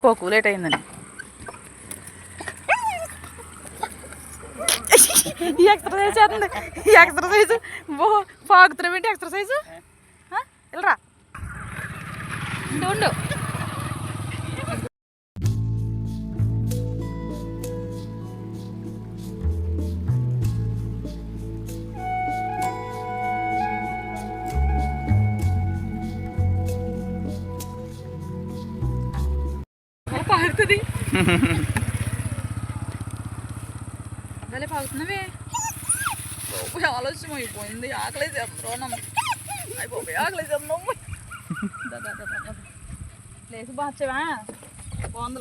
పోకు లేట్ అయిందని. ఈ ఎక్సర్సైజ్ చేస్తుంది. ఈ ఎక్సర్సైజ్ పాకుతున్నావు ఏంటి ఎక్సర్సైజు? వెళ్ళరా ఉండు ఉండు. పాడుతుంది అదే పాడుతున్నావే. ఆలోచన అయిపోయింది. ఆకలేసి అందరం అయిపోయి ఆకలేసి అందరం లేచి బాగా బాగుంది.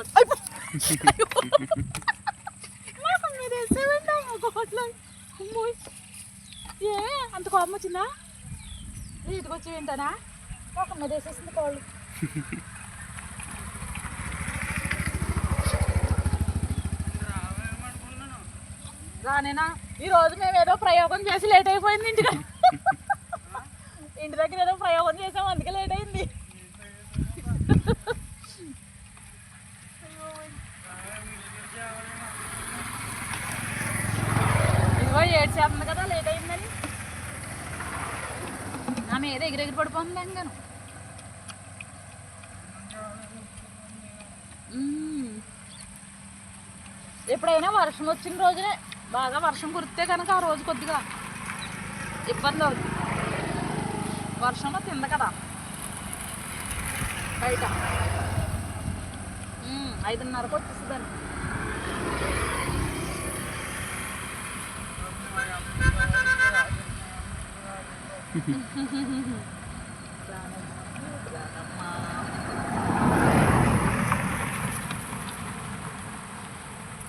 ఏ అంత కోపం వచ్చిందా? నీటికి వచ్చి ఏంటనా ఒక మీద వేసేసింది కోళ్ళు. రానేనా ఈరోజు మేము ఏదో ప్రయోగం చేసి లేట్ అయిపోయింది. ఇంటి దగ్గర ఏదో ప్రయోగం చేసాం అందుకే లేట్ అయింది. ఇదిగో ఏడ్చేస్తుంది కదా లేట్ అయిందని. నా మీద ఎగిరెగిరి పడిపోతుంది నేను. ఎప్పుడైనా వర్షం వచ్చిన రోజునే బాగా వర్షం కురిస్తే కనుక ఆ రోజు కొద్దిగా ఇబ్బంది అవుతుంది. వర్షంలో తింద కదా బయట 5:30కు వచ్చేస్తుందని.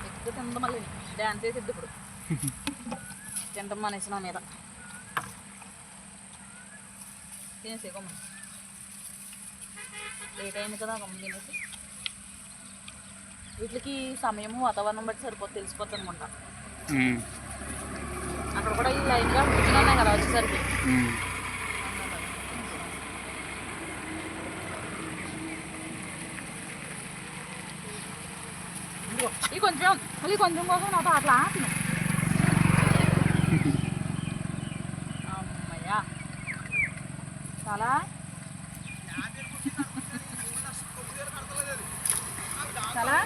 ఎక్కువ తింద మళ్ళీ డ్యాన్స్ వేసిద్ది. ఇప్పుడు తింటాం మానేసి నా మీద తినేసి కొమ్మ లేట్ అయింది కదా కొమ్మ తినేసి. వీటికి సమయము వాతావరణం బట్టి సరిపోతుంది తెలిసిపోతుంది అనుకుంటా. అక్కడ కూడా ఈ లైన్గా కూర్చున్నాయి కదా వచ్చేసరికి. ఈ కొంచెం మళ్ళీ కొంచెం కోసం నాతో అట్లా ఆడుతున్నాం. అమ్మయ్యా చాలా చాలా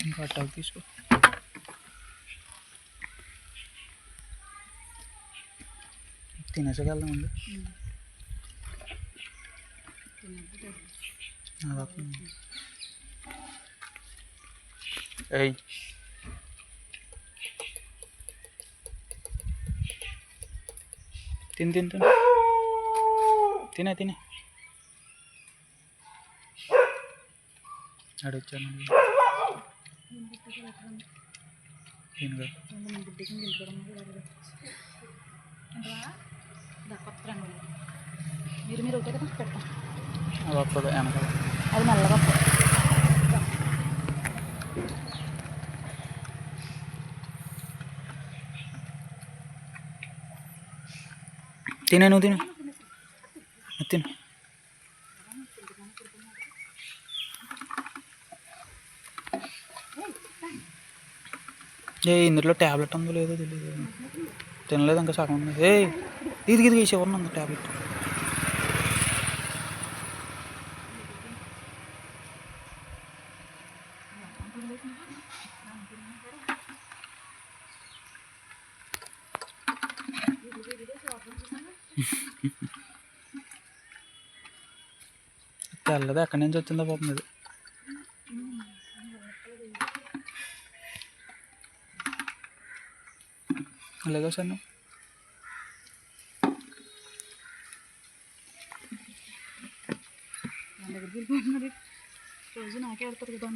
ఇంకా టవ్ తీసుకో. తినేసగలం ఉంది. ఏయ్ తిని తిని తిని తినే తినే అడిచాను తినగా మీరు ఒకటే కదా పెడతాం. అది వస్తుంది వెనకాల. అది నల్లగా తినే నువ్వు తిను తిను. ఏ ఇందులో ట్యాబ్లెట్ ఉందో లేదో తెలియదు. తినలేదు ఇంకా సగం ఉంది. ఏ ఇది ఇది చివరిన ఉంది ట్యాబ్లెట్. తెల్లది ఎక్కడి నుంచి వచ్చిందో పాపం ఇది. అలాగే సార్ రోజు నాకే ఆడతారు కదా.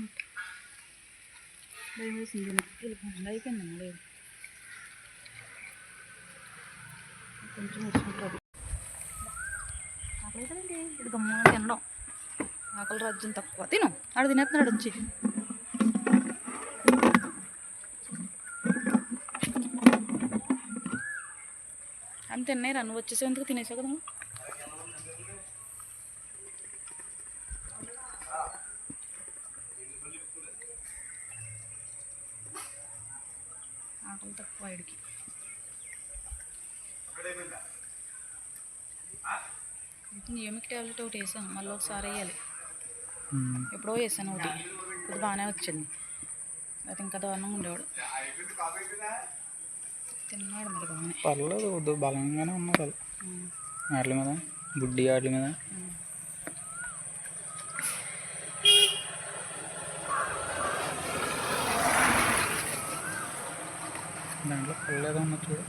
భయం వేసింది వెళ్ళిపోయింది అయిపోయిందమ్మా లేదు కొంచెం వచ్చుకుంటుంది ఆకలి అవుతుందండి ఇప్పుడు గమ్మున తినడం ఆకలి రాజ్యం తక్కువ తిను ఆడ తినేస్తున్నాడు వచ్చి అని తిన్నాయి రా నువ్వు వచ్చేసే ఎందుకు తినేసావు కదా ఆకలి తక్కువ వాడికి నియమిక్ టాబ్లెట్ ఒకటి వేసాను మళ్ళీ ఒకసారి వేయాలి ఎప్పుడో వేసాను ఒకటి ఇది బాగానే వచ్చింది అది ఇంకా దారుణంగా ఉండేవాడు తిన్నాడు మరి బాగానే పర్లేదు వద్దు బలంగానే ఉన్నారు వాటి మీద బుడ్డి వాటి మీద దాంట్లో పర్లేదు ఉన్న చూడు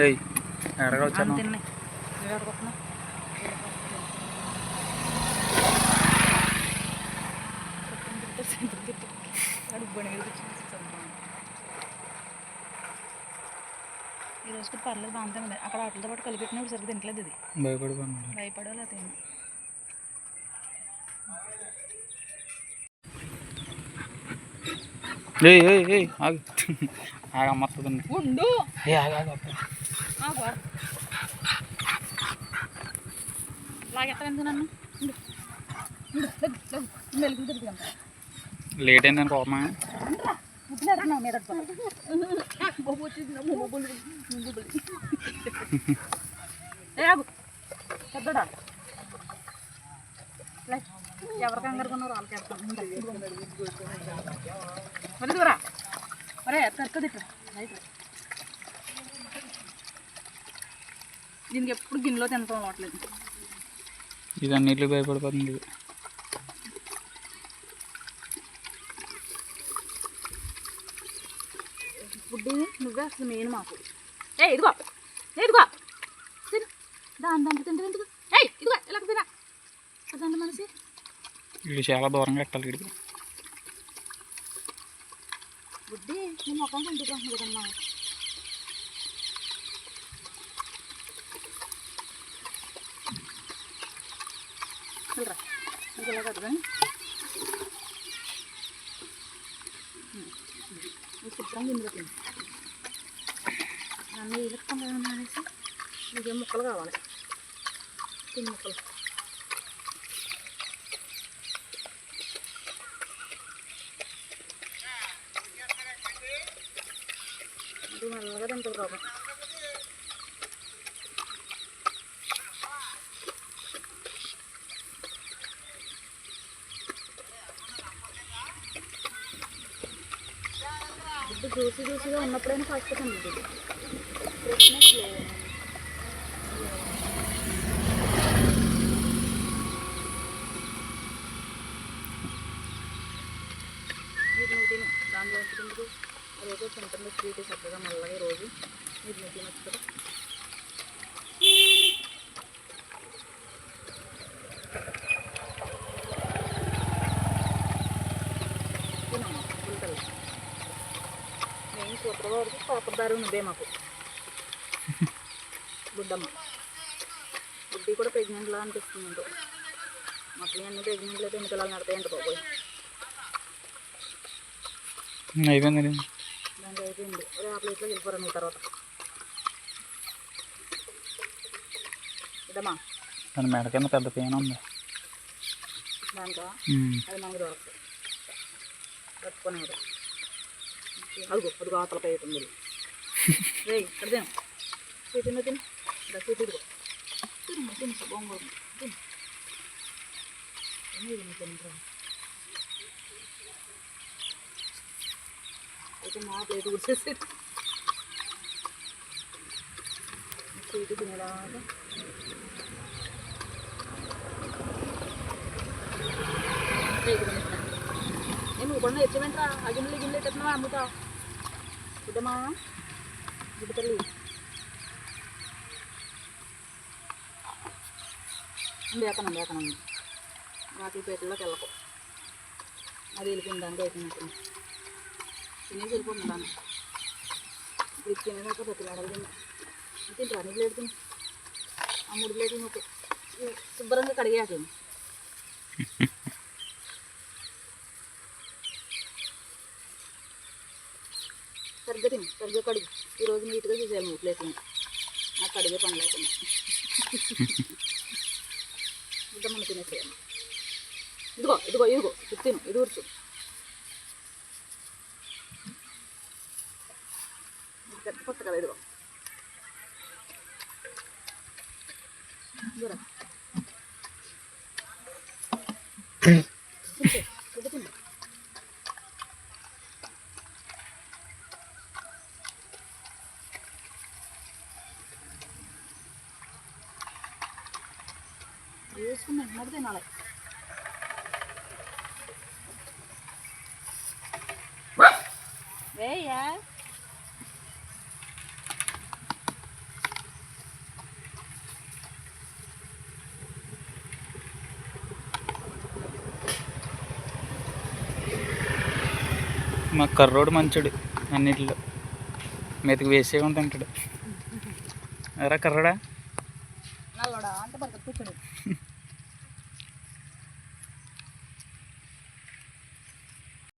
ఏయ్ ఎడగా వచ్చాను తిన్నాయి ఎక్కడికొస్తున్నా ఈ రోజుకి పర్లేదు బాగుంటుంది ఉంది అక్కడ వాటితో పాటు కలిపెట్టినప్పుడు సరిగ్గా తింటలేదు ఇది భయపడిపోయింది భయపడాలి అదే ఆగు ఆగమ్మతుంది ఉండు ఆగు లాగెత్తాను నన్ను మెలుగు తిరిగి లేట్ అయిందని కోపమా పెద్దడా ఎవరికి అందరుకున్నారు వాళ్ళకి మరి దూరా మరే తక్కువ దీనికి ఎప్పుడు గిన్నెలో తింటాం అవ్వట్లేదు ఇది అన్నిటికీ భయపడిపోతుంది ఫుడ్ నువ్వే అసలు మెయిన్ మాకు ఇదిగో ఇదిగో దాని దాంట్లో తింటే ఎందుకు ఇదిగో ఇలా తిరా అదండి మనిషి ఇది చాలా దూరంగా పెట్టాలి ఇక్కడికి బుడ్డి నీ మొక్కం పండుకుంటుంది కదమ్మా రా ఇంకా ఇలా కదా శుభ్రంగా ఇందులో తింది నన్ను ఇలుక్కుండా అనేసి నీకేం ముక్కలు కావాలి తిని ముక్కలు ఇది మెల్లగా తింటుంది రోగం ఇప్పుడు జ్యూసీగా ఉన్నప్పుడైనా ఫస్ట్ తింటుంది ఫ్రెష్నెస్ లేదు మీరు తిను దానిలో తింటుంది రోజు సెంటర్లో స్వీట్ చక్కగా మెల్లగా రోజు మీరు తినొచ్చు కదా తినమ్మా ఉల్లిపాయలు నేను సూపర్వాడికి పాపదారు ఉన్నదే మాకు బుడ్డమ్మ బుడ్డి కూడా ప్రెగ్నెంట్లా అనిపిస్తుంది మాకు అన్నీ ప్రెగ్నెంట్లు అయితే ఎన్ని పిల్లలు నడతాయంట బాబోయ్ అయిపోయింది దానికి అయిపోయింది అదే ఆ ప్లేట్లో వెళ్ళిపోరా మీ తర్వాత ఇదమ్మా దాని మెడ కింద పెద్ద పెయిన్ ఉంది దానికా అది మనకు దొరకదు పట్టుకునేది అదిగో ఆతలపై అవుతుంది రే ఇక్కడ తిను తిను తిను ఇలా ఇదిగో తిను తిను బొంగ తిను తింటరా అయితే మా ప్లేట్ కూర్చేసి స్వీట్ తినేలాగా నువ్వు కూడా ఎచ్చమంటరా ఆ గిన్నెలు ఎత్తున్నా అమ్ముతా బిడ్డమా బిడ్డ తల్లి వేతనం వాటి పేటల్లోకి వెళ్ళకు. అది వెళ్ళిపోయింది దానికి అయిపోయినట్టుంది. తినేసి వెళ్ళిపోతుంది దాన్ని. ఇప్పుడు తినేదాకా ప్రతిలాడాలి తిన్నా. తింటా అన్ని ప్లేట్ తిని ఆ 3 ప్లేట్లు మొత్తం శుభ్రంగా కడిగాక సరిగ్గా తిని సరిగ్గా కడుగు. ఈరోజు నీట్గా చూసాను 3 ప్లేట్లని. నాకు కడిగే పని లేకుండా ఇద్దామని తినేసేయాలి. ఇదిగో ఇదిగో ఇదిగో ఇది తిను, ఇది ఊర్చు. పెద్ద కొత్త కదా ఇదిగో దూరం తిను. వేసుకున్నాను మరి తినాలి. వేయా మా కర్రోడు మంచుడు అన్నిటిలో మెతుకు వేసే ఉంటాడు. ఎరా కర్రోడా నల్లడా అంటే పక్కన కూర్చోడు.